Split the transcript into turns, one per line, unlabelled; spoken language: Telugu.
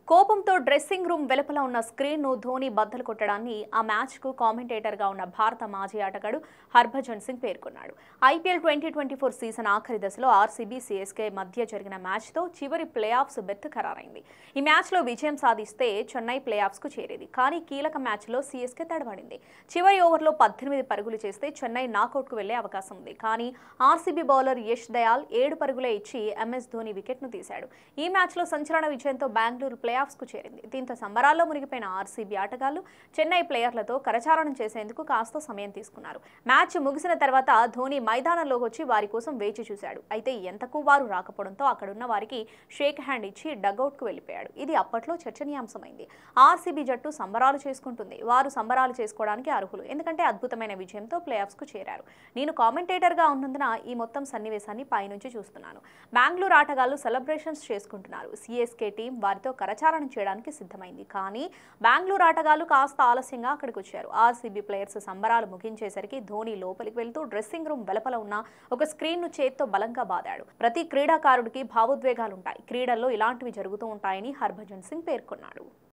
కోపంతో డ్రెస్సింగ్ రూమ్ వెలుపల ఉన్న స్క్రీన్ను ధోని బద్దలు కొట్టడాన్ని ఆ మ్యాచ్కు కామెంటేటర్గా ఉన్న భారత మాజీ ఆటగాడు హర్భజన్ సింగ్ పేర్కొన్నాడు. ఐపీఎల్ 2024 సీజన్ ఆఖరి దశలో ఆర్సీబీ, సీఎస్కే మధ్య జరిగిన మ్యాచ్తో చివరి ప్లే ఆఫ్స్ బెర్త్ ఖరారైంది. ఈ మ్యాచ్లో విజయం సాధిస్తే చెన్నై ప్లే ఆఫ్స్కు చేరేది. కానీ కీలక మ్యాచ్లో సీఎస్కే తడబడింది. చివరి ఓవర్లో 18 పరుగులు చేస్తే చెన్నై నాకౌట్కు వెళ్లే అవకాశం ఉంది. కానీ ఆర్సీబీ బౌలర్ యష్ దయాల్ 7 పరుగులే ఇచ్చి ఎంఎస్ ధోని వికెట్ను తీశాడు. ఈ మ్యాచ్లో సంచలన విజయంతో బెంగళూరు ప్లే ఆఫ్స్కు చేరింది. దీంతో సంబరాల్లో మునిగిపోయిన ఆర్సీబీ ఆటగాళ్లు చెన్నై ప్లేయర్లతో కరచాలనం చేసేందుకు కాస్త సమయం తీసుకున్నారు. మ్యాచ్ ముగిసిన తర్వాత ధోని మైదానంలోకి వచ్చి వారి కోసం వేచి చూశాడు. అయితే ఎంతకు వారు రాకపోవడంతో అక్కడున్న వారికి షేక్ హ్యాండ్ ఇచ్చి డగౌట్కు వెళ్లిపోయాడు. ఇది అప్పట్లో చర్చనీయాంశమైంది. ఆర్సీబీ జట్టు సంబరాలు చేసుకుంటుంది. వారు సంబరాలు చేసుకోవడానికి అర్హులు. ఎందుకంటే అద్భుతమైన విజయంతో ప్లే ఆఫ్స్కు చేరారు. నేను కామెంటేటర్గా ఉన్నందున ఈ మొత్తం సన్నివేశాన్ని పైనుంచి చూస్తున్నాను. బెంగళూరు ఆటగాళ్లు సెలబ్రేషన్స్ చేసుకుంటున్నారు. సీఎస్కే టీం వారితో కరచాలనం చేయడానికి సిద్ధమైంది. కానీ బెంగళూరు ఆటగాళ్లు కాస్త ఆలస్యంగా అక్కడికి వచ్చారు. ఆర్సీబీ ప్లేయర్స్ సంబరాలు ముగించేసరికి ధోని లోపలికి వెళ్తూ డ్రెస్సింగ్ రూమ్ వెలుపల ఉన్న ఒక స్క్రీన్ను చేత్తో బలంగా బాదాడు. ప్రతి క్రీడాకారుడికి భావోద్వేగాలుంటాయి. క్రీడల్లో ఇలాంటివి జరుగుతూ ఉంటాయని హర్భజన్ సింగ్ పేర్కొన్నాడు.